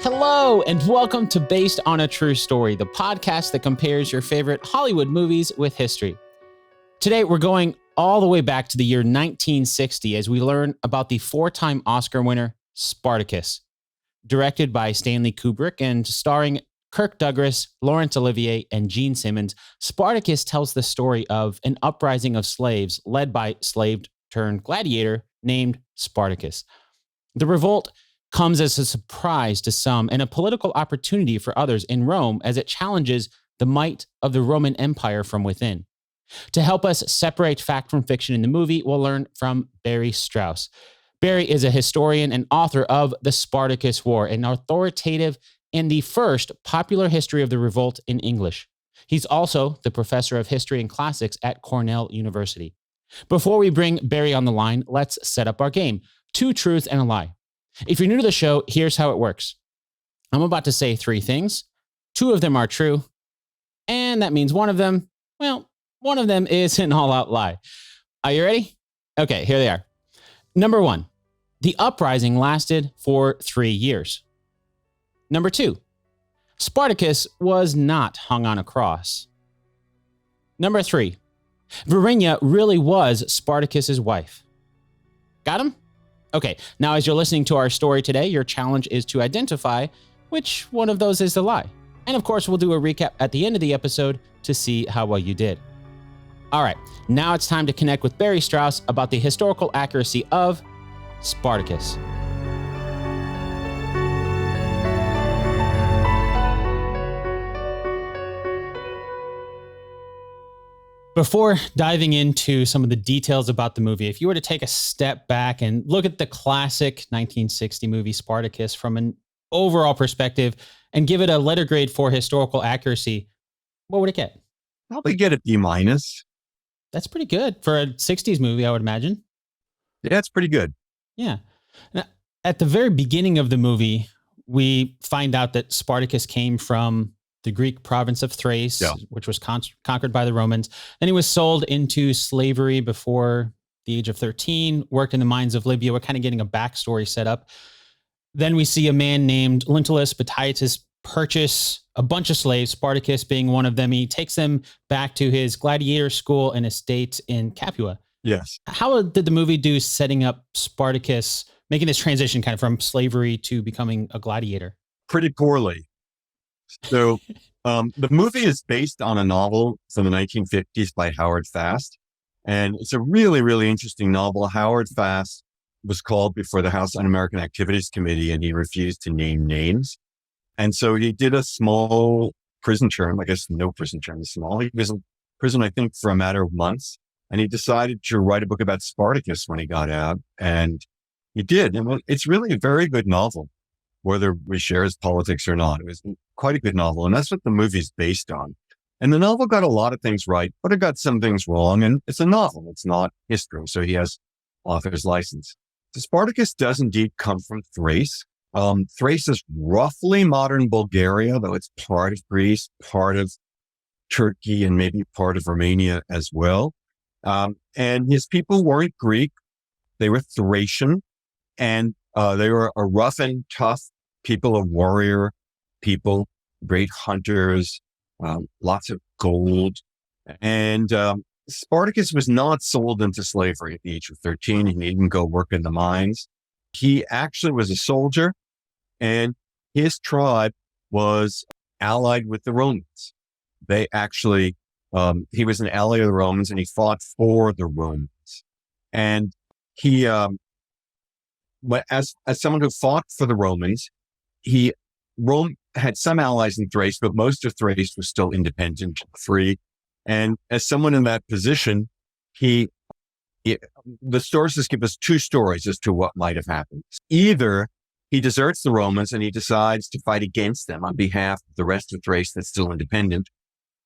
Hello, and welcome to Based on a True Story, the podcast that compares your favorite Hollywood movies with history. Today, we're going all the way back to the year 1960 as we learn about the four-time Oscar winner, Spartacus. Directed by Stanley Kubrick and starring Kirk Douglas, Laurence Olivier, and Gene Simmons, Spartacus tells the story of an uprising of slaves led by slave-turned-gladiator named Spartacus. The revolt comes as a surprise to some and a political opportunity for others in Rome as it challenges the might of the Roman Empire from within. To help us separate fact from fiction in the movie, we'll learn from Barry Strauss. Barry is a historian and author of The Spartacus War, an authoritative and the first popular history of the revolt in English. He's also the professor of history and classics at Cornell University. Before we bring Barry on the line, let's set up our game. Two truths and a lie. If you're new to the show, here's how it works. I'm about to say three things. Two of them are true, and that means one of them is an all-out lie. Are you ready? Okay, here they are. Number one, the uprising lasted for 3 years. Number two, Spartacus was not hung on a cross. Number three, Varinia really was Spartacus's wife. Got him? Okay, now as you're listening to our story today, your challenge is to identify which one of those is the lie. And of course, we'll do a recap at the end of the episode to see how well you did. All right, now it's time to connect with Barry Strauss about the historical accuracy of Spartacus. Before diving into some of the details about the movie, if you were to take a step back and look at the classic 1960 movie Spartacus from an overall perspective and give it a letter grade for historical accuracy, what would it get? Probably get a B-. That's pretty good for a 60s movie, I would imagine. Yeah, it's pretty good. Yeah. Now, at the very beginning of the movie, we find out that Spartacus came from the Greek province of Thrace, which was conquered by the Romans. Then he was sold into slavery before the age of 13, worked in the mines of Libya. We're kind of getting a backstory set up. Then we see a man named Lentulus Batiatus purchase a bunch of slaves, Spartacus being one of them. He takes them back to his gladiator school and estate in Capua. Yes. How did the movie do setting up Spartacus, making this transition kind of from slavery to becoming a gladiator? Pretty poorly. So the movie is based on a novel from the 1950s by Howard Fast. And it's a really, really interesting novel. Howard Fast was called before the House Un-American Activities Committee, and he refused to name names. And so he did a small prison term. I guess no prison term is small. He was in prison, I think, for a matter of months. And he decided to write a book about Spartacus when he got out. And he did. And it's really a very good novel, whether we share his politics or not. It was quite a good novel. And that's what the movie's based on. And the novel got a lot of things right, but it got some things wrong. And it's a novel. It's not history. So he has author's license. So Spartacus does indeed come from Thrace. Thrace is roughly modern Bulgaria, though it's part of Greece, part of Turkey, and maybe part of Romania as well. And his people weren't Greek. They were Thracian. And they were a rough and tough people, a warrior people, great hunters, lots of gold. And Spartacus was not sold into slavery at the age of 13. He didn't go work in the mines. He actually was a soldier, and his tribe was allied with the Romans. They actually, he was an ally of the Romans, and he fought for the Romans. And he, as someone who fought for the Romans, Rome had some allies in Thrace, but most of Thrace was still independent, free. And as someone in that position, the sources give us two stories as to what might have happened. Either he deserts the Romans and he decides to fight against them on behalf of the rest of Thrace that's still independent,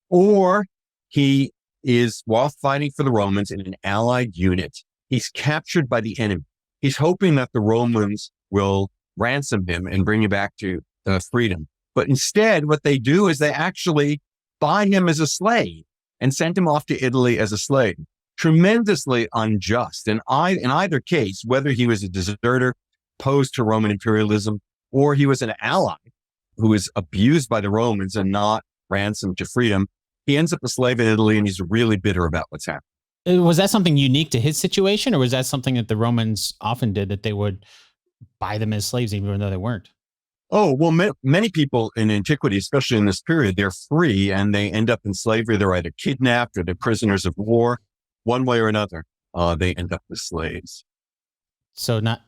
or he is, while fighting for the Romans in an allied unit, he's captured by the enemy. He's hoping that the Romans will ransom him and bring him back to freedom. But instead, what they do is they actually buy him as a slave and send him off to Italy as a slave. Tremendously unjust. And in either case, whether he was a deserter, opposed to Roman imperialism, or he was an ally who was abused by the Romans and not ransomed to freedom. He ends up a slave in Italy, and he's really bitter about what's happened. Was that something unique to his situation, or was that something that the Romans often did, that they would buy them as slaves even though they weren't? Oh, well, many people in antiquity, especially in this period, they're free and they end up in slavery. They're either kidnapped or they're prisoners of war. One way or another, they end up as slaves. So not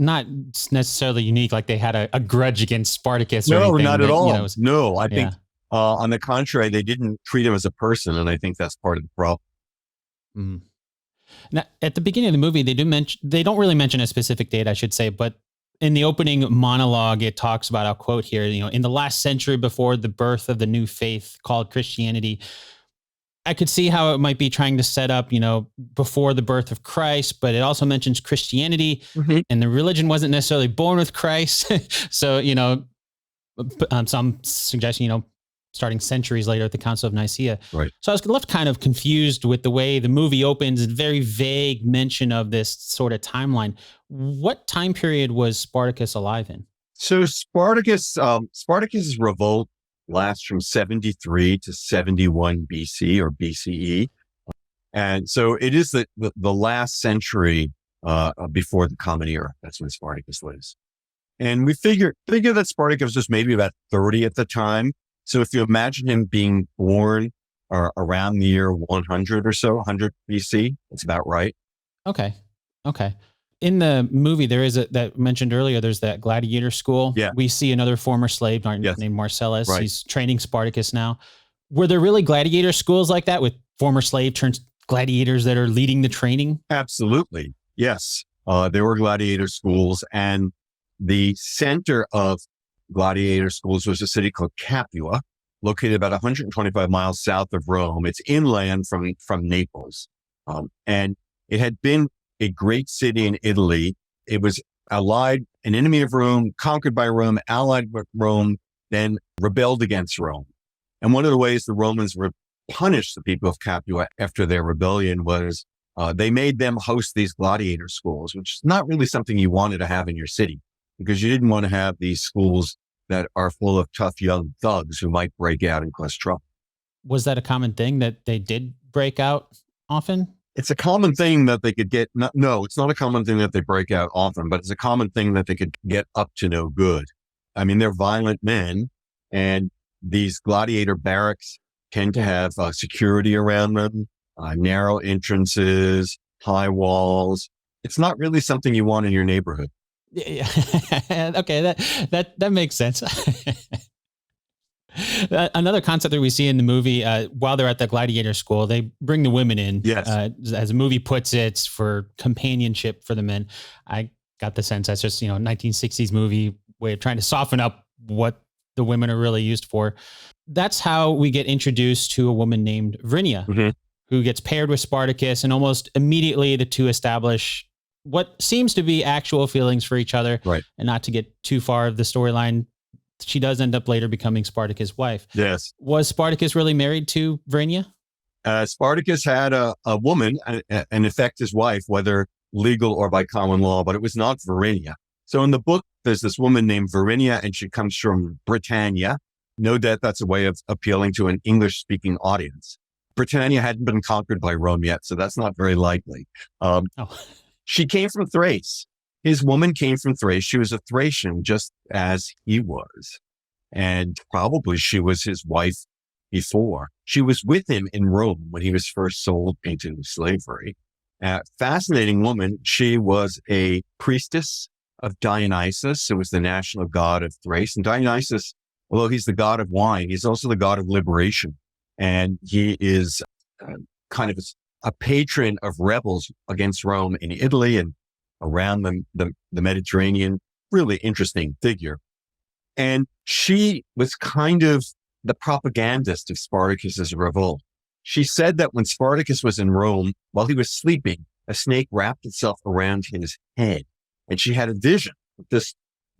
necessarily unique, like they had a grudge against Spartacus or No, anything. not at all. No, I yeah. think on the contrary, they didn't treat him as a person, and I think that's part of the problem. Mm. Now, at the beginning of the movie, they don't really mention a specific date, I should say, but in the opening monologue, it talks about, I'll quote here, in the last century before the birth of the new faith called Christianity. I could see how it might be trying to set up, before the birth of Christ, but it also mentions Christianity, and the religion wasn't necessarily born with Christ. So, some suggestion, starting centuries later at the Council of Nicaea. Right. So I was left kind of confused with the way the movie opens, and very vague mention of this sort of timeline. What time period was Spartacus alive in? So Spartacus's revolt lasts from 73 to 71 BC or BCE. And so it is the last century before the Common Era. That's when Spartacus lives. And we figure that Spartacus was maybe about 30 at the time. So if you imagine him being born around the year 100 or so, 100 BC, it's about right. Okay. In the movie, there is that mentioned earlier, there's that gladiator school. Yeah. We see another former slave named Marcellus. Right. He's training Spartacus now. Were there really gladiator schools like that with former slave turned gladiators that are leading the training? Absolutely. Yes. There were gladiator schools, and the center of gladiator schools was a city called Capua, located about 125 miles south of Rome. It's inland from Naples. And it had been a great city in Italy. It was an enemy of Rome, conquered by Rome, allied with Rome, then rebelled against Rome. And one of the ways the Romans punished the people of Capua after their rebellion was they made them host these gladiator schools, which is not really something you wanted to have in your city, because you didn't want to have these schools that are full of tough young thugs who might break out and cause trouble. Was that a common thing that they did break out often? It's a common thing that they could get. No, it's not a common thing that they break out often, but it's a common thing that they could get up to no good. I mean, they're violent men, and these gladiator barracks tend to have security around them, narrow entrances, high walls. It's not really something you want in your neighborhood. Yeah. Okay, that makes sense. Another concept that we see in the movie, while they're at the gladiator school, they bring the women in. Yes. As the movie puts it, for companionship for the men. I got the sense that's just 1960s movie way of trying to soften up what the women are really used for. That's how we get introduced to a woman named Vrinia, who gets paired with Spartacus, and almost immediately the two establish what seems to be actual feelings for each other. Right. And not to get too far of the storyline, she does end up later becoming Spartacus' wife. Yes. Was Spartacus really married to Vrinia? Spartacus had a woman, in effect his wife, whether legal or by common law, but it was not Varinia. So in the book, there's this woman named Varinia, and she comes from Britannia. No doubt that's a way of appealing to an English-speaking audience. Britannia hadn't been conquered by Rome yet, so that's not very likely. She came from Thrace. His woman came from Thrace. She was a Thracian, just as he was. And probably she was his wife before. She was with him in Rome when he was first sold into slavery. Fascinating woman. She was a priestess of Dionysus, who was the national god of Thrace. And Dionysus, although he's the god of wine, he's also the god of liberation. And he is kind of a patron of rebels against Rome in Italy and around the Mediterranean. Really interesting figure. And she was kind of the propagandist of Spartacus's revolt. She said that when Spartacus was in Rome, while he was sleeping, a snake wrapped itself around his head. And she had a vision. The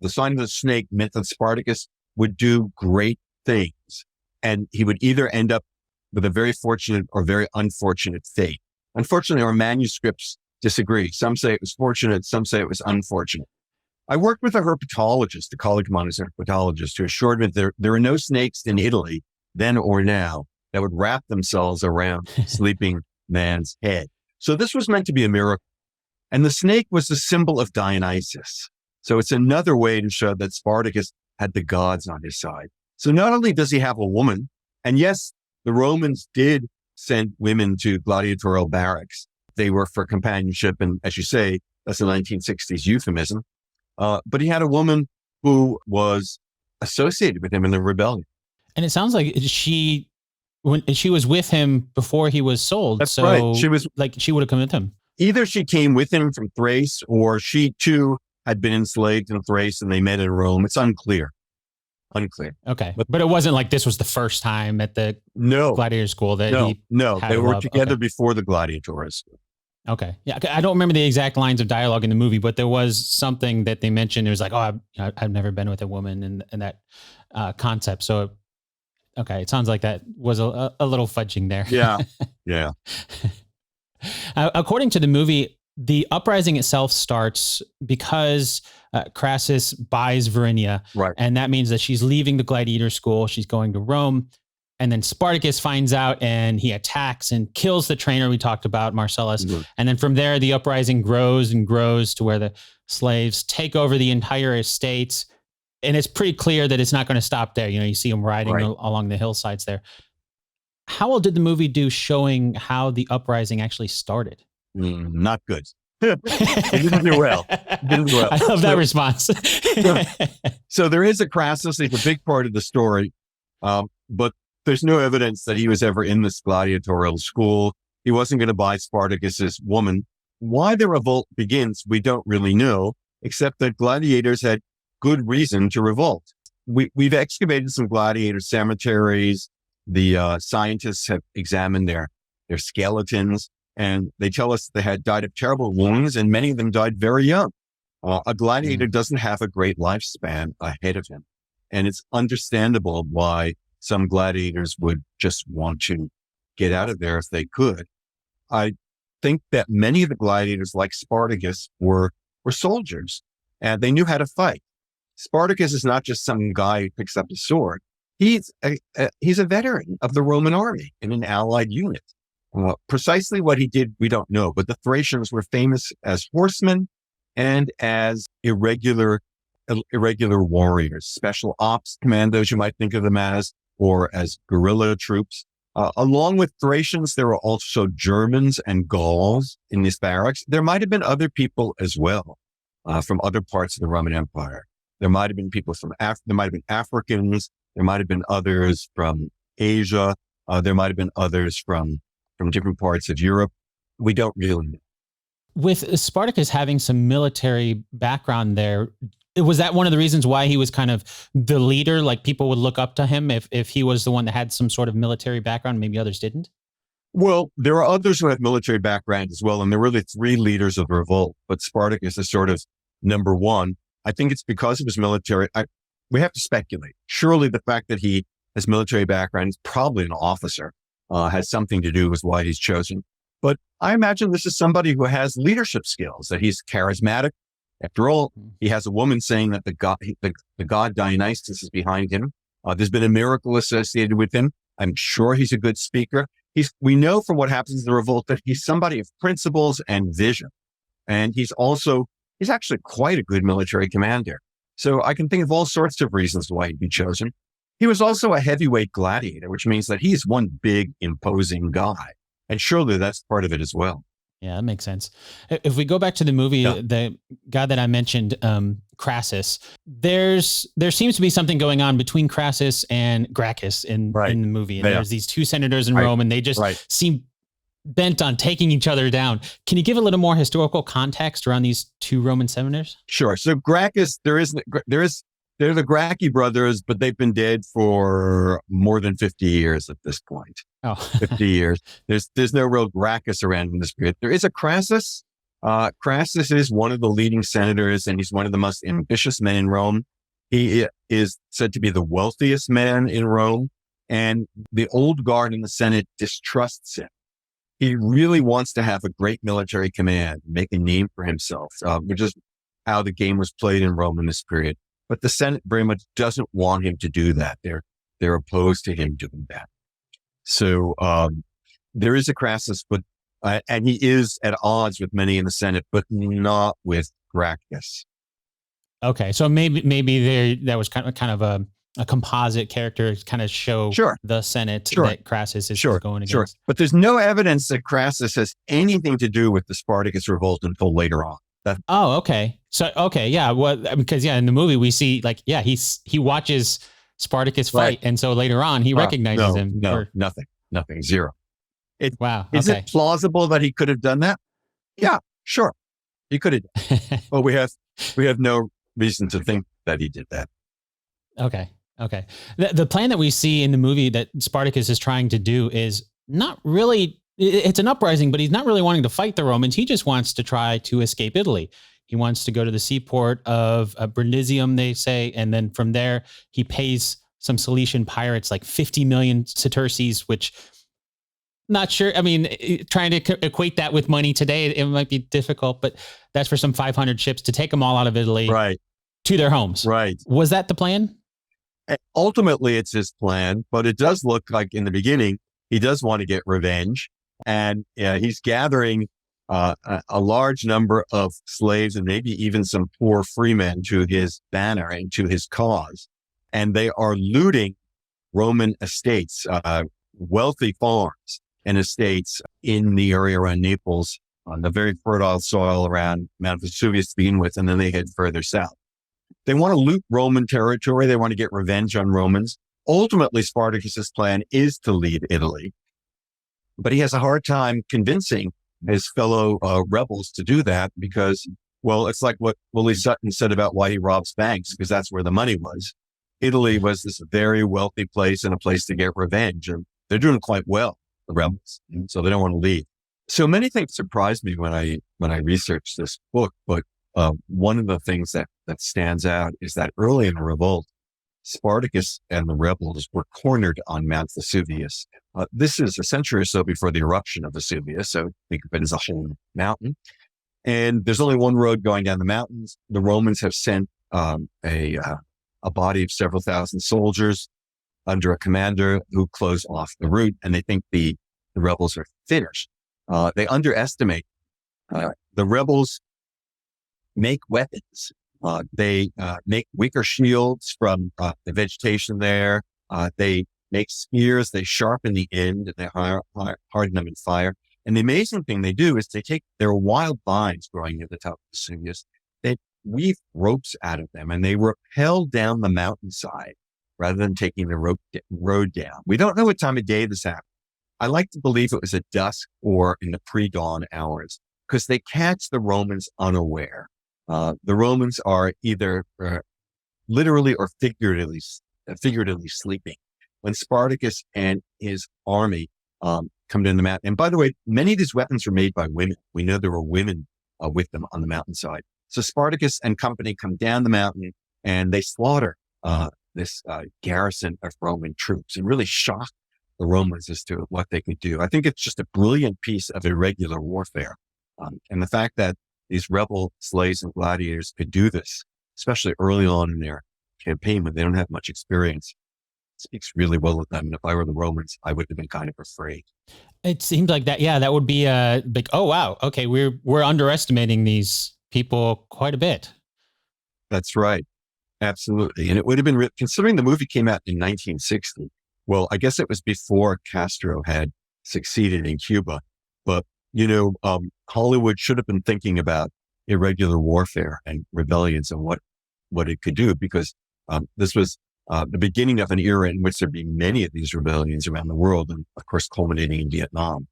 sign of the snake meant that Spartacus would do great things. And he would either end up with a very fortunate or very unfortunate fate. Unfortunately, our manuscripts disagree. Some say it was fortunate, some say it was unfortunate. I worked with a herpetologist, a colleague of mine who's a herpetologist, who assured me that there are no snakes in Italy, then or now, that would wrap themselves around a sleeping man's head. So this was meant to be a miracle. And the snake was the symbol of Dionysus. So it's another way to show that Spartacus had the gods on his side. So not only does he have a woman, and yes, the Romans did send women to gladiatorial barracks. They were for companionship. And as you say, that's a 1960s euphemism. But he had a woman who was associated with him in the rebellion. And it sounds like when she was with him before he was sold. That's so right. She would have come with him. Either she came with him from Thrace, or she too had been enslaved in Thrace and they met in Rome. It's unclear. Okay. But it wasn't like this was the first time at the gladiator school that they were together before the gladiator school. Okay. Yeah. I don't remember the exact lines of dialogue in the movie, but there was something that they mentioned. It was like, oh, I've never been with a woman and that concept. So, okay. It sounds like that was a little fudging there. Yeah. Yeah. According to the movie, the uprising itself starts because Crassus buys Verinia. Right. And that means that she's leaving the gladiator school. She's going to Rome. And then Spartacus finds out and he attacks and kills the trainer we talked about, Marcellus. Mm-hmm. And then from there, the uprising grows and grows to where the slaves take over the entire estates. And it's pretty clear that it's not going to stop there. You see them riding along the hillsides there. How well did the movie do showing how the uprising actually started? Not good. It didn't do well. I love that response. So there is a Crassus. It's a big part of the story. But there's no evidence that he was ever in this gladiatorial school. He wasn't going to buy Spartacus's woman. Why the revolt begins, we don't really know, except that gladiators had good reason to revolt. We've excavated some gladiator cemeteries. The scientists have examined their skeletons, and they tell us they had died of terrible wounds, and many of them died very young. A gladiator doesn't have a great lifespan ahead of him. And it's understandable why some gladiators would just want to get out of there if they could. I think that many of the gladiators, like Spartacus, were soldiers, and they knew how to fight. Spartacus is not just some guy who picks up a sword. He's a veteran of the Roman army in an allied unit. Precisely what he did, we don't know, but the Thracians were famous as horsemen and as irregular warriors, special ops commandos, you might think of them as, or as guerrilla troops. Along with Thracians, there were also Germans and Gauls in these barracks. There might have been other people as well, from other parts of the Roman Empire. There might have been people there might have been Africans. There might have been others from Asia. There might have been others from different parts of Europe. We don't really know. With Spartacus having some military background there, was that one of the reasons why he was kind of the leader? Like people would look up to him if he was the one that had some sort of military background, maybe others didn't? Well, there are others who have military background as well. And there are really three leaders of the revolt, but Spartacus is sort of number one. I think it's because of his military. We have to speculate. Surely the fact that he has military background, is probably an officer, has something to do with why he's chosen. But I imagine this is somebody who has leadership skills, that he's charismatic. After all, he has a woman saying that the god Dionysus is behind him. There's been a miracle associated with him. I'm sure he's a good speaker. We know from what happens in the revolt that he's somebody of principles and vision. And he's actually quite a good military commander. So I can think of all sorts of reasons why he'd be chosen. He was also a heavyweight gladiator, which means that he's one big, imposing guy. And surely that's part of it as well. Yeah, that makes sense. If we go back to the movie, the guy that I mentioned, Crassus, there seems to be something going on between Crassus and Gracchus in the movie. And there's these two senators in Rome, and they just seem bent on taking each other down. Can you give a little more historical context around these two Roman senators? Sure. So Gracchus, they're the Gracchi brothers, but they've been dead for more than 50 years at this point. Oh, 50 years. There's no real Gracchus around in this period. There is a Crassus. Crassus is one of the leading senators, and he's one of the most ambitious men in Rome. He is said to be the wealthiest man in Rome, and the old guard in the Senate distrusts him. He really wants to have a great military command, make a name for himself, which is how the game was played in Rome in this period. But the Senate very much doesn't want him to do that. They're opposed to him doing that. So there is a Crassus, but and he is at odds with many in the Senate, but not with Gracchus. Okay, so maybe that was kind of a composite character to kind of show the Senate that Crassus is going against. Sure, but there's no evidence that Crassus has anything to do with the Spartacus revolt until later on. Okay. So, yeah. Well, because in the movie we see he watches Spartacus fight. Right. And so later on he recognizes him. No, nothing, zero. Wow. Is it plausible that he could have done that? Yeah, sure. He could have. But we have no reason to think that he did that. Okay. The plan that we see in the movie that Spartacus is trying to do is not really, it's an uprising, but he's not really wanting to fight the Romans. He just wants to try to escape Italy. He wants to go to the seaport of Brundisium, they say. And then from there, he pays some Cilician pirates like 50 million sesterces, which not sure. I mean, trying to equate that with money today, it might be difficult, but that's for some 500 ships to take them all out of Italy to their homes. Right. Was that the plan? Ultimately, it's his plan, but it does look like in the beginning, he does want to get revenge. And he's gathering a large number of slaves and maybe even some poor freemen to his banner and to his cause. And they are looting Roman estates, wealthy farms and estates in the area around Naples, on the very fertile soil around Mount Vesuvius to begin with, and then they head further south. They want to loot Roman territory. They want to get revenge on Romans. Ultimately, Spartacus's plan is to lead Italy, but he has a hard time convincing his fellow rebels to do that because, well, it's like what Willie Sutton said about why he robs banks, because that's where the money was. Italy was this very wealthy place and a place to get revenge, and they're doing quite well, the rebels, so they don't want to leave. So many things surprised me when I researched this book, but one of the things that stands out is that early in the revolt, Spartacus and the rebels were cornered on Mount Vesuvius. This is a century or so before the eruption of Vesuvius, so think of it as a whole mountain. And there's only one road going down the mountains. The Romans have sent a body of several thousand soldiers under a commander who close off the route, and they think the rebels are finished. They underestimate. The rebels make weapons. They make wicker shields from the vegetation there. They make spears. They sharpen the end and they harden them in fire. And the amazing thing they do is they take their wild vines growing near the top of Vesuvius. They weave ropes out of them and they rappel down the mountainside rather than taking the road down. We don't know what time of day this happened. I like to believe it was at dusk or in the pre-dawn hours because they catch the Romans unaware. The Romans are either literally or figuratively sleeping. When Spartacus and his army come down the mountain, and by the way, many of these weapons were made by women. We know there were women with them on the mountainside. So Spartacus and company come down the mountain and they slaughter this garrison of Roman troops and really shock the Romans as to what they could do. I think it's just a brilliant piece of irregular warfare. And the fact that these rebel slaves and gladiators could do this, especially early on in their campaign when they don't have much experience, speaks really well of them. And if I were the Romans, I would have been kind of afraid. It seems like that. Yeah, that would be a big, oh, wow. Okay, we're underestimating these people quite a bit. That's right. Absolutely. And it would have been, considering the movie came out in 1960, well, I guess it was before Castro had succeeded in Cuba. But, Hollywood should have been thinking about irregular warfare and rebellions and what it could do, because this was the beginning of an era in which there'd be many of these rebellions around the world, and of course, culminating in Vietnam.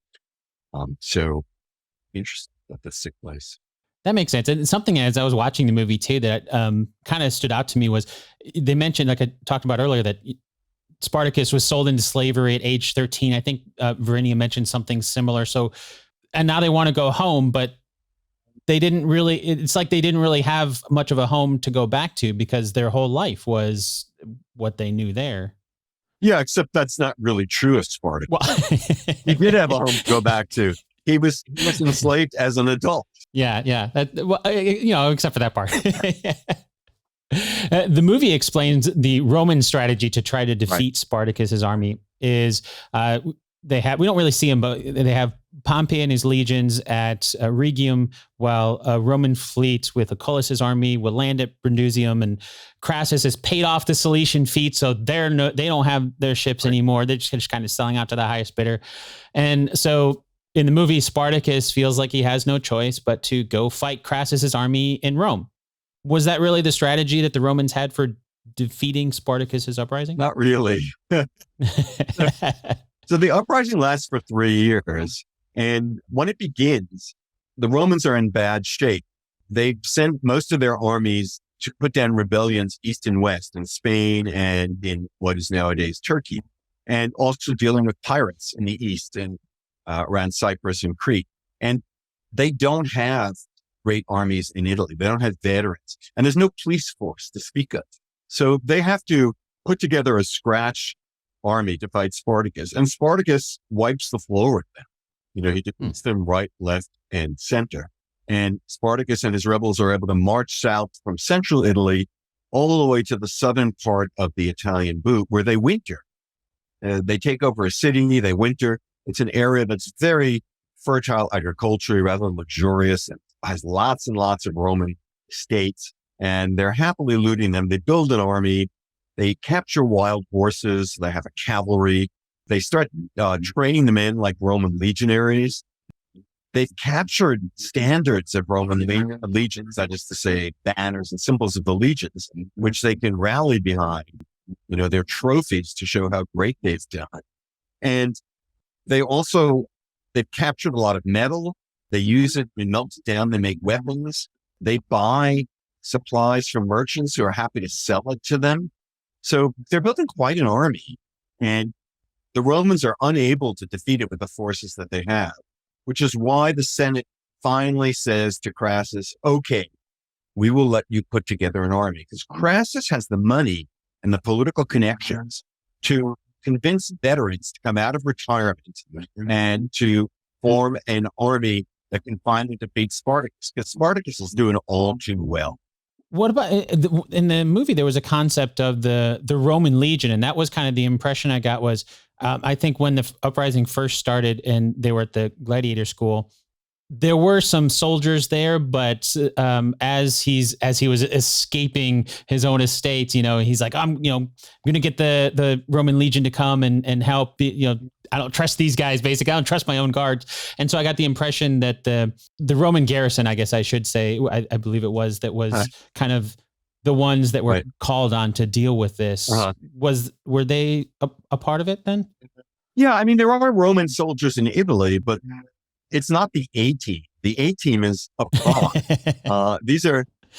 So interesting that this took place. That makes sense. And something as I was watching the movie too, that kind of stood out to me was they mentioned, like I talked about earlier, that Spartacus was sold into slavery at age 13. I think Verinia mentioned something similar. So, and now they want to go home, but it's like they didn't really have much of a home to go back to because their whole life was what they knew there. Yeah, except that's not really true of Spartacus. Well, he did have a home to go back to. He was enslaved as an adult. Yeah. Well, except for that part. The movie explains the Roman strategy to try to defeat Spartacus's army is we don't really see him, but they have Pompey and his legions at Rhegium, while a Roman fleet with Achilles' army will land at Brundusium, and Crassus has paid off the Cilician fleet, so they don't have their ships anymore. They're just kind of selling out to the highest bidder. And so in the movie, Spartacus feels like he has no choice but to go fight Crassus's army in Rome. Was that really the strategy that the Romans had for defeating Spartacus's uprising? Not really. So the uprising lasts for 3 years. And when it begins, the Romans are in bad shape. They sent most of their armies to put down rebellions east and west in Spain and in what is nowadays Turkey, and also dealing with pirates in the east and around Cyprus and Crete. And they don't have great armies in Italy. They don't have veterans, and there's no police force to speak of. So they have to put together a scratch army to fight Spartacus, and Spartacus wipes the floor with them. He defeats them right, left, and center. And Spartacus and his rebels are able to march south from central Italy all the way to the southern part of the Italian boot, where they winter. They take over a city, they winter. It's an area that's very fertile agriculturally, rather luxurious, and has lots and lots of Roman estates, and they're happily looting them. They build an army. They capture wild horses. They have a cavalry. They start training them in like Roman legionaries. They've captured standards of Roman legions, that is to say, banners and symbols of the legions, which they can rally behind, their trophies to show how great they've done. And they've captured a lot of metal. They use it, they melt it down, they make weapons. They buy supplies from merchants who are happy to sell it to them. So they're building quite an army, and the Romans are unable to defeat it with the forces that they have, which is why the Senate finally says to Crassus, okay, we will let you put together an army, because Crassus has the money and the political connections to convince veterans to come out of retirement and to form an army that can finally defeat Spartacus, because Spartacus is doing all too well. What about in the movie? There was a concept of the Roman legion, and that was kind of the impression I got. Was I think when the uprising first started and they were at the gladiator school, there were some soldiers there, but as he was escaping his own estates, he's like, I'm going to get the Roman legion to come and help. I don't trust these guys. Basically, I don't trust my own guards. And so I got the impression that the Roman garrison, I guess I should say, I believe it was, that was kind of the ones that were called on to deal with this. Were they a part of it then? Yeah, I mean, there are Roman soldiers in Italy, but it's not the A team. The A team is a fraud.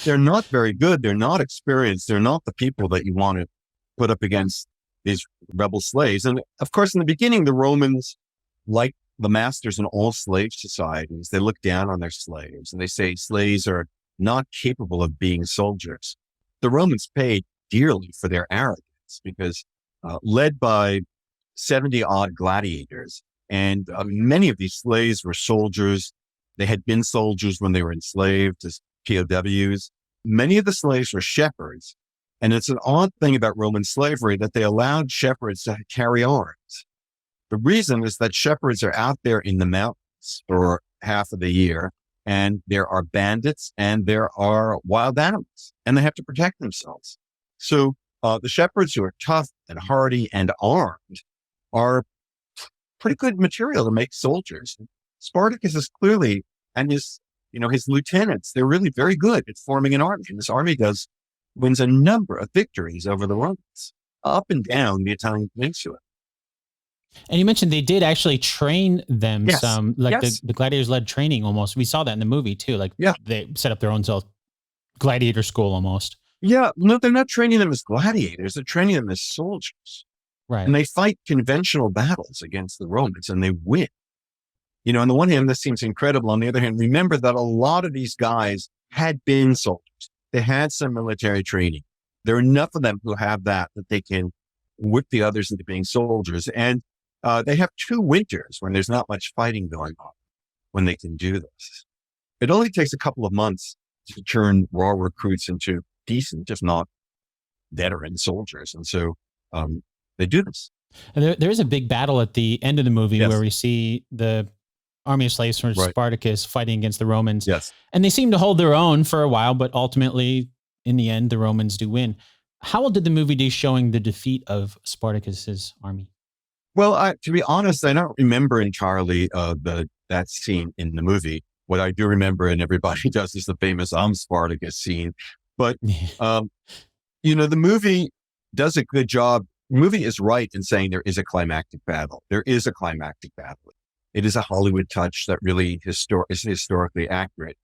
They're not very good. They're not experienced. They're not the people that you want to put up against these rebel slaves. And of course, in the beginning, the Romans, like the masters in all slave societies, they look down on their slaves and they say slaves are not capable of being soldiers. The Romans paid dearly for their arrogance, because led by 70 odd gladiators, and many of these slaves were soldiers. They had been soldiers when they were enslaved as POWs. Many of the slaves were shepherds. And it's an odd thing about Roman slavery that they allowed shepherds to carry arms. The reason is that shepherds are out there in the mountains for half of the year, and there are bandits and there are wild animals, and they have to protect themselves. So the shepherds, who are tough and hardy and armed, are pretty good material to make soldiers. Spartacus is clearly, and his lieutenants, they're really very good at forming an army. And this army wins a number of victories over the Romans up and down the Italian peninsula. And you mentioned they did actually train them some, like the gladiators led training almost. We saw that in the movie too. Like they set up their own gladiator school almost. Yeah, no, they're not training them as gladiators. They're training them as soldiers. Right. And they fight conventional battles against the Romans and they win. On the one hand, this seems incredible. On the other hand, remember that a lot of these guys had been soldiers. They had some military training. There are enough of them who have that they can whip the others into being soldiers. And they have 2 winters when there's not much fighting going on, when they can do this. it only takes a couple of months to turn raw recruits into decent, if not veteran soldiers. And so they do this. And there is a big battle at the end of the movie Yes. where we see the army of slaves from Right. Spartacus fighting against the Romans. Yes. And they seem to hold their own for a while, but ultimately, in the end, the Romans do win. How well did the movie do showing the defeat of Spartacus's army? Well, to be honest, I don't remember entirely that scene in the movie. What I do remember, and everybody does, is the famous "I'm Spartacus" scene. But the movie does a good job. The movie is right in saying there is a climactic battle. There is a climactic battle. It is a Hollywood touch that really is historically accurate.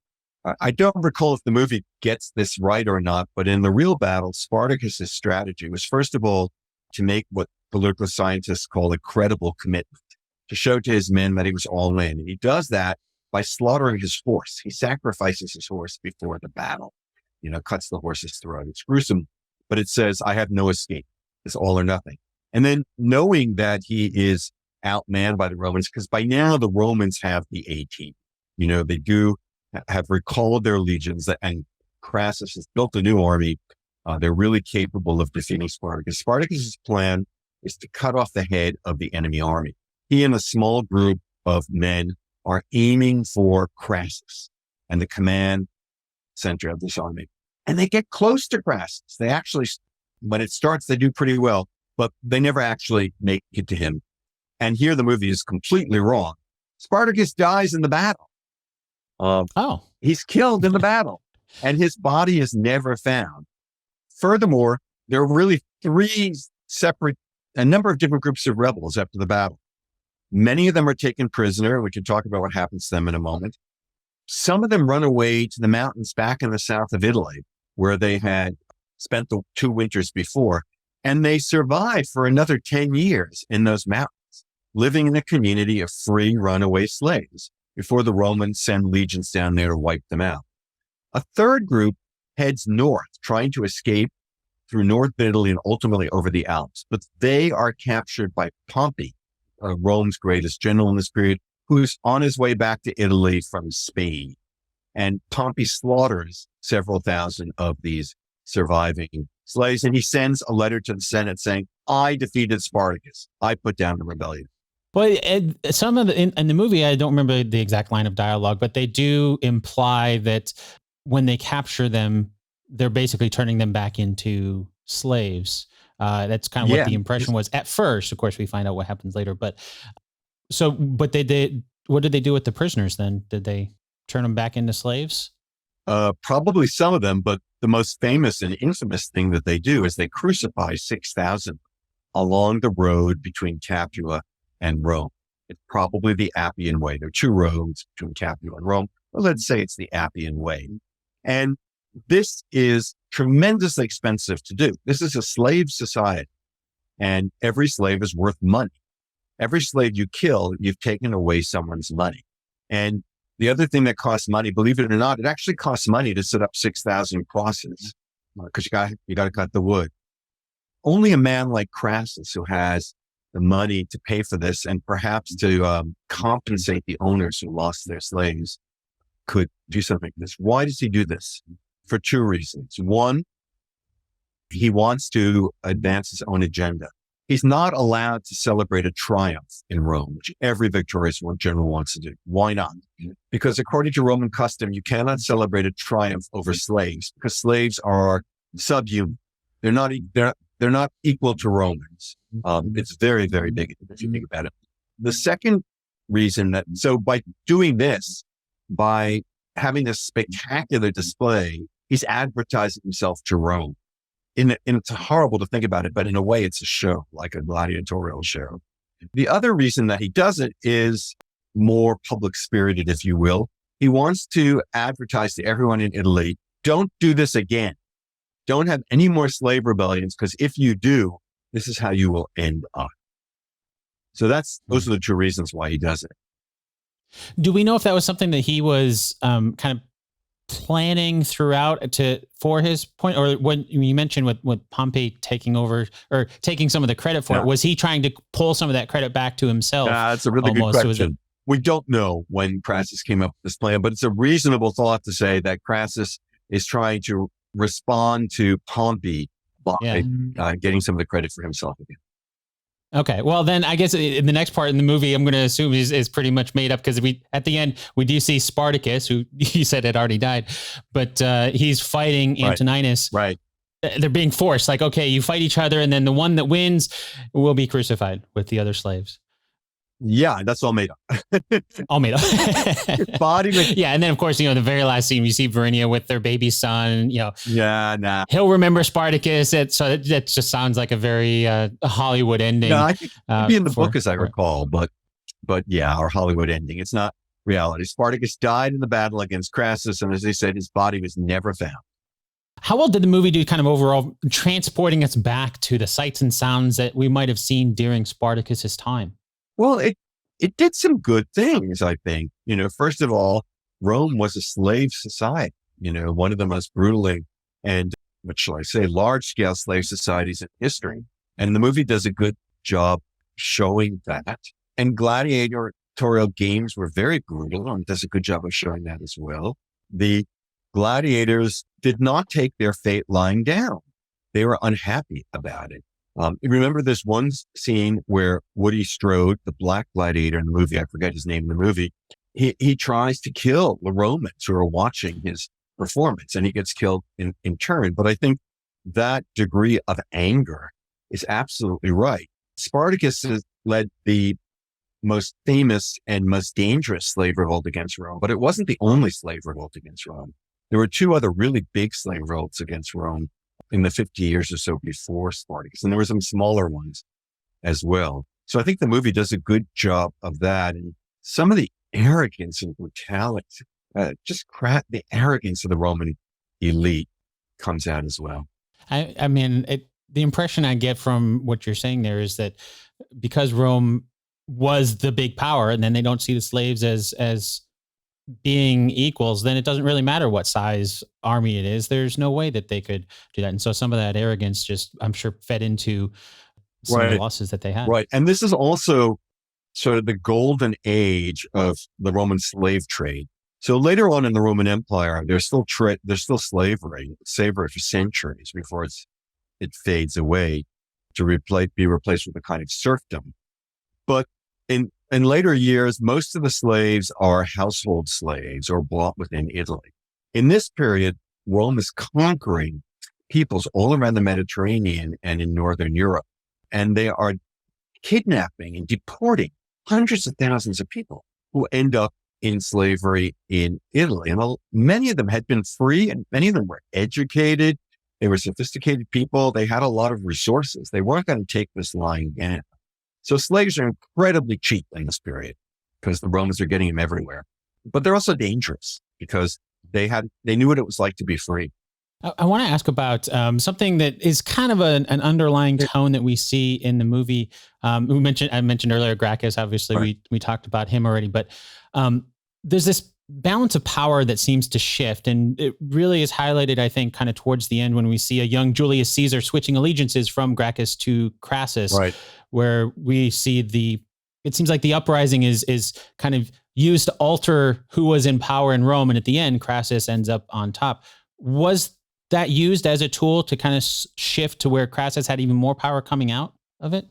I don't recall if the movie gets this right or not, but in the real battle, Spartacus's strategy was, first of all, to make what political scientists call a credible commitment, to show to his men that he was all in. And he does that by slaughtering his horse. He sacrifices his horse before the battle, cuts the horse's throat. It's gruesome, but it says, I have no escape. It's all or nothing. And then knowing that he is outmanned by the Romans, because by now the Romans have the A team. They do have recalled their legions, and Crassus has built a new army. They're really capable of defeating Spartacus. Spartacus's plan is to cut off the head of the enemy army. He and a small group of men are aiming for Crassus and the command center of this army. And they get close to Crassus. They actually, when it starts, they do pretty well, but they never actually make it to him. And here the movie is completely wrong. Spartacus dies in the battle. He's killed in the battle, and his body is never found. Furthermore, there are really a number of different groups of rebels after the battle. Many of them are taken prisoner. We can talk about what happens to them in a moment. Some of them run away to the mountains back in the south of Italy, where they had spent the 2 winters before, and they survived for another 10 years in those mountains, living in a community of free runaway slaves before the Romans send legions down there to wipe them out. A third group heads north, trying to escape through North Italy and ultimately over the Alps. But they are captured by Pompey, Rome's greatest general in this period, who's on his way back to Italy from Spain. And Pompey slaughters several thousand of these surviving slaves. And he sends a letter to the Senate saying, I defeated Spartacus. I put down the rebellion. But some of in the movie, I don't remember the exact line of dialogue, but they do imply that when they capture them, they're basically turning them back into slaves. That's kind of what the impression was at first. Of course, we find out what happens later. But what did they do with the prisoners then? Did they turn them back into slaves? Probably some of them, but the most famous and infamous thing that they do is they crucify 6,000 along the road between Capua and Rome. It's probably the Appian Way. There are 2 roads between Capua and Rome. Well, let's say it's the Appian Way. And this is tremendously expensive to do. This is a slave society, and every slave is worth money. Every slave you kill, you've taken away someone's money. And the other thing that costs money, believe it or not, it actually costs money to set up 6,000 crosses because you got to cut the wood. Only a man like Crassus, who has the money to pay for this and perhaps to compensate the owners who lost their slaves, could do something like this. Why does he do this? For 2 reasons. One, he wants to advance his own agenda. He's not allowed to celebrate a triumph in Rome, which every victorious general wants to do. Why not? Because according to Roman custom, you cannot celebrate a triumph over slaves because slaves are subhuman. They're not equal to Romans. It's very, very big if you think about it. The second reason so by doing this, by having this spectacular display, he's advertising himself to Rome. And it's horrible to think about it, but in a way it's a show, like a gladiatorial show. The other reason that he does it is more public spirited, if you will. He wants to advertise to everyone in Italy, don't do this again. Don't have any more slave rebellions, because if you do, this is how you will end up. So those are the 2 reasons why he does it. Do we know if that was something that he was kind of planning throughout for his point, or when you mentioned with Pompey taking over or taking some of the credit for it, was he trying to pull some of that credit back to himself? That's a really good question. We don't know when Crassus came up with this plan, but it's a reasonable thought to say that Crassus is trying to respond to Pompey by getting some of the credit for himself again. Okay, well then I guess in the next part in the movie, I'm going to assume is pretty much made up, because at the end we do see Spartacus, who you said had already died, but he's fighting Antoninus. Right. They're being forced, like, okay, you fight each other, and then the one that wins will be crucified with the other slaves. Yeah, that's all made up. All made up. Body. Yeah, and then of course, the very last scene, you see Verinia with their baby son. Yeah, nah. He'll remember Spartacus. So that just sounds like a very Hollywood ending. No, I think it'd be in the book, as I recall, but yeah, our Hollywood ending. It's not reality. Spartacus died in the battle against Crassus, and as they said, his body was never found. How well did the movie do, kind of overall, transporting us back to the sights and sounds that we might have seen during Spartacus's time? Well, it did some good things, I think. First of all, Rome was a slave society, one of the most brutally and, what shall I say, large-scale slave societies in history. And the movie does a good job showing that. And gladiatorial games were very brutal, and does a good job of showing that as well. The gladiators did not take their fate lying down. They were unhappy about it. Remember this one scene where Woody Strode, the black gladiator in the movie, I forget his name in the movie, he tries to kill the Romans who are watching his performance, and he gets killed in turn. But I think that degree of anger is absolutely right. Spartacus has led the most famous and most dangerous slave revolt against Rome, but it wasn't the only slave revolt against Rome. There were two other really big slave revolts against Rome in the 50 years or so before Spartacus. And there were some smaller ones as well. So I think the movie does a good job of that. And some of the arrogance and brutality, the arrogance of the Roman elite comes out as well. I mean, the impression I get from what you're saying there is that because Rome was the big power, and then they don't see the slaves as being equals, then it doesn't really matter what size army it is. There's no way that they could do that. And so some of that arrogance just, I'm sure, fed into some of the losses that they had. Right. And this is also sort of the golden age of the Roman slave trade. So later on in the Roman Empire, there's still slavery for centuries before it fades away to be replaced with a kind of serfdom. But in later years, most of the slaves are household slaves or bought within Italy. In this period, Rome is conquering peoples all around the Mediterranean and in Northern Europe. And they are kidnapping and deporting hundreds of thousands of people who end up in slavery in Italy. And many of them had been free, and many of them were educated. They were sophisticated people. They had a lot of resources. They weren't going to take this lying down. So slaves are incredibly cheap in this period because the Romans are getting them everywhere. But they're also dangerous because they knew what it was like to be free. I want to ask about something that is kind of an underlying tone that we see in the movie. I mentioned earlier Gracchus. Obviously, we talked about him already, but there's this balance of power that seems to shift, and it really is highlighted, I think, kind of towards the end when we see a young Julius Caesar switching allegiances from Gracchus to Crassus, where we see it seems like the uprising is kind of used to alter who was in power in Rome, and at the end, Crassus ends up on top. Was that used as a tool to kind of shift to where Crassus had even more power coming out of it?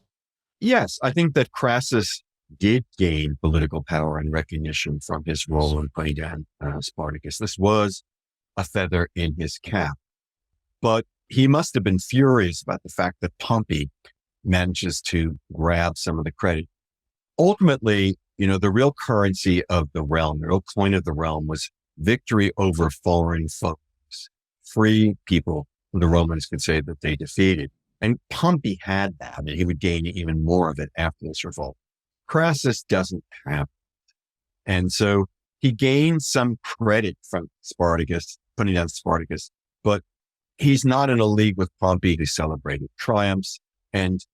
Yes, I think that Crassus did gain political power and recognition from his role in putting down Spartacus. This was a feather in his cap. But he must have been furious about the fact that Pompey manages to grab some of the credit. Ultimately, the real currency of the realm, the real coin of the realm was victory over foreign foes, free people who the Romans could say that they defeated. And Pompey had that, and he would gain even more of it after this revolt. Crassus doesn't have it. And so he gains some credit from Spartacus, putting down Spartacus, but he's not in a league with Pompey to celebrate triumphs. And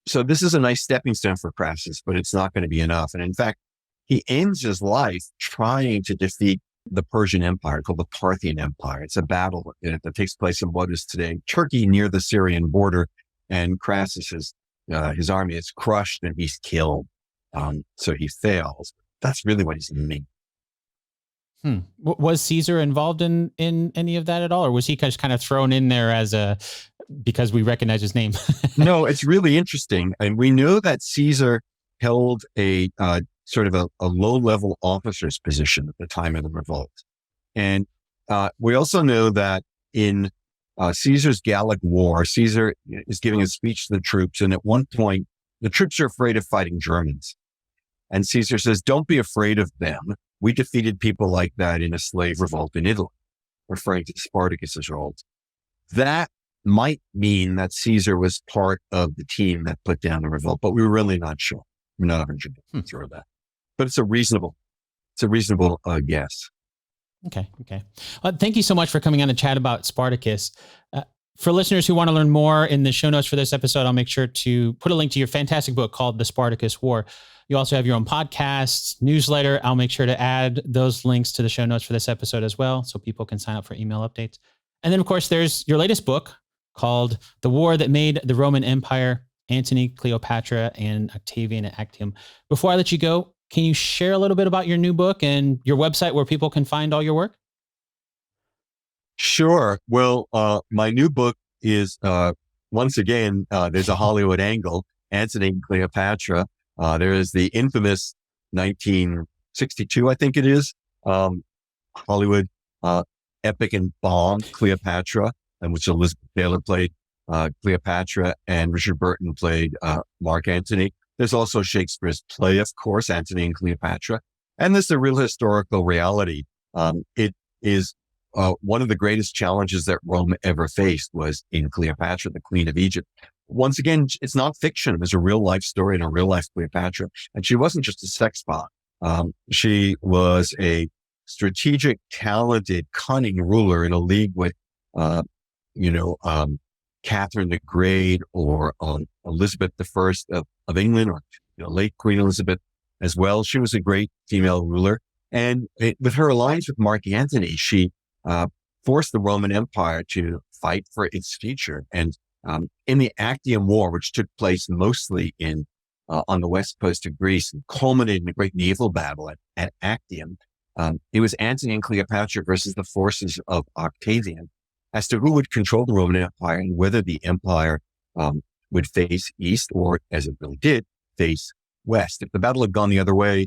so this is a nice stepping stone for Crassus, but it's not going to be enough. And in fact, he ends his life trying to defeat the Persian Empire called the Parthian Empire. It's a battle that takes place in what is today Turkey near the Syrian border. And Crassus his army is crushed and he's killed. So he fails. That's really what he's meaning. Was Caesar involved in any of that at all, or was he just kind of thrown in there because we recognize his name? No, it's really interesting. And we know that Caesar held a sort of a low-level officer's position at the time of the revolt. And we also know that in Caesar's Gallic War, Caesar is giving a speech to the troops. And at one point, the troops are afraid of fighting Germans. And Caesar says, don't be afraid of them. We defeated people like that in a slave revolt in Italy, referring to Spartacus's revolt. That might mean that Caesar was part of the team that put down the revolt, but we were really not sure. We're not 100% sure of that. But it's a reasonable guess. Okay. Thank you so much for coming on to chat about Spartacus. For listeners who want to learn more, in the show notes for this episode, I'll make sure to put a link to your fantastic book called The Spartacus War. You also have your own podcast, newsletter. I'll make sure to add those links to the show notes for this episode as well, so people can sign up for email updates. And then, of course, there's your latest book called The War That Made the Roman Empire, Antony, Cleopatra, and Octavian at Actium. Before I let you go, can you share a little bit about your new book and your website where people can find all your work? Sure. Well, my new book is, once again, there's a Hollywood angle, Antony and Cleopatra. There is the infamous 1962, I think it is, Hollywood epic and bomb, Cleopatra, in which Elizabeth Taylor played Cleopatra and Richard Burton played Mark Antony. There's also Shakespeare's play, of course, Antony and Cleopatra. And there's a real historical reality. It is one of the greatest challenges that Rome ever faced was in Cleopatra, the Queen of Egypt. Once again, it's not fiction. It was a real life story and a real life Cleopatra. And she wasn't just a sex bot. She was a strategic, talented, cunning ruler in a league with, Catherine the Great or Elizabeth I of England, or late Queen Elizabeth as well. She was a great female ruler. And with her alliance with Mark Antony, she forced the Roman Empire to fight for its future. And in the Actium War, which took place mostly on the west coast of Greece and culminated in a great naval battle at Actium, it was Antony and Cleopatra versus the forces of Octavian as to who would control the Roman Empire and whether the empire would face east or, as it really did, face west. If the battle had gone the other way,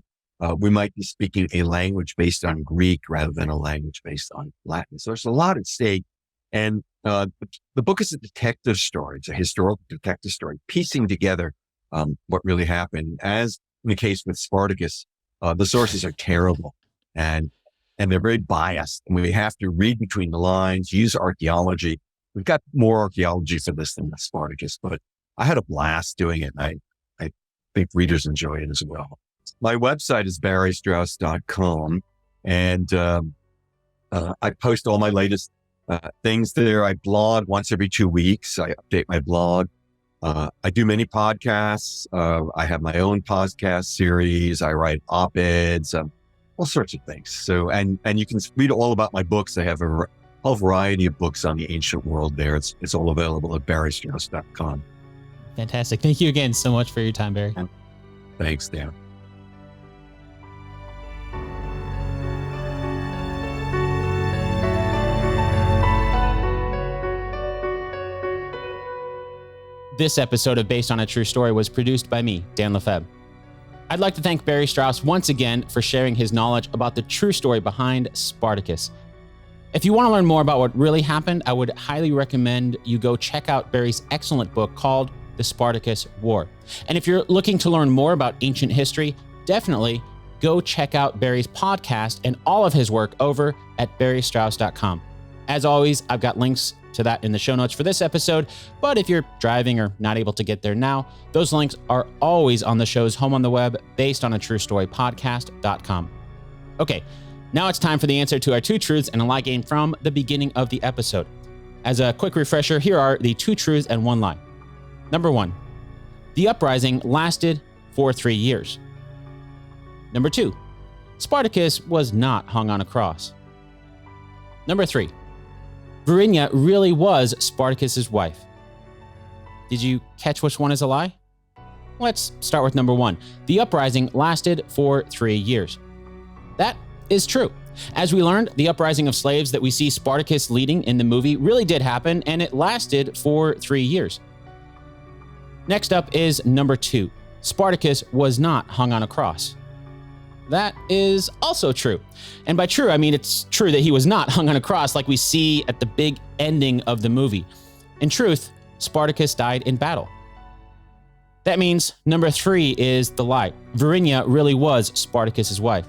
we might be speaking a language based on Greek rather than a language based on Latin. So there's a lot at stake. And the book is a detective story. It's a historical detective story, piecing together what really happened. As in the case with Spartacus, the sources are terrible and they're very biased. And we have to read between the lines, use archaeology. We've got more archaeology for this than with Spartacus, but I had a blast doing it. And I think readers enjoy it as well. My website is barrystrauss.com, and I post all my latest things there. I blog once every 2 weeks. I update my blog. I do many podcasts. I have my own podcast series. I write op-eds, all sorts of things. So, and you can read all about my books. I have a whole variety of books on the ancient world there. It's all available at barrystrauss.com. Fantastic. Thank you again so much for your time, Barry. Thanks, Dan. This episode of Based on a True Story was produced by me, Dan Lefebvre. I'd like to thank Barry Strauss once again for sharing his knowledge about the true story behind Spartacus. If you want to learn more about what really happened, I would highly recommend you go check out Barry's excellent book called The Spartacus War. And if you're looking to learn more about ancient history, definitely go check out Barry's podcast and all of his work over at barrystrauss.com. As always, I've got links to that in the show notes for this episode, but if you're driving or not able to get there now, those links are always on the show's home on the web, basedonatruestorypodcast.com. Okay, now it's time for the answer to our two truths and a lie game from the beginning of the episode. As a quick refresher, here are the two truths and one lie. Number 1, the uprising lasted for 3 years. Number 2, Spartacus was not hung on a cross. Number 3, Varinia really was Spartacus's wife. Did you catch which one is a lie? Let's start with number 1. The uprising lasted for 3 years. That is true. As we learned, the uprising of slaves that we see Spartacus leading in the movie really did happen, and it lasted for 3 years. Next up is number 2. Spartacus was not hung on a cross. That is also true. And by true, I mean it's true that he was not hung on a cross like we see at the big ending of the movie. In truth, Spartacus died in battle. That means number 3 is the lie. Varinia really was Spartacus's wife.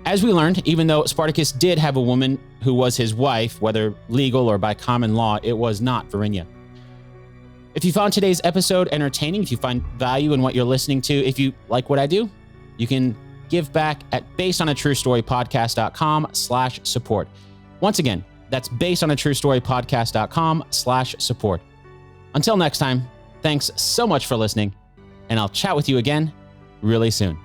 As we learned, even though Spartacus did have a woman who was his wife, whether legal or by common law, it was not Varinia. If you found today's episode entertaining, if you find value in what you're listening to, if you like what I do, you can give back at basedonatruestorypodcast.com/support. Once again, that's basedonatruestorypodcast.com/support. Until next time, thanks so much for listening, and I'll chat with you again really soon.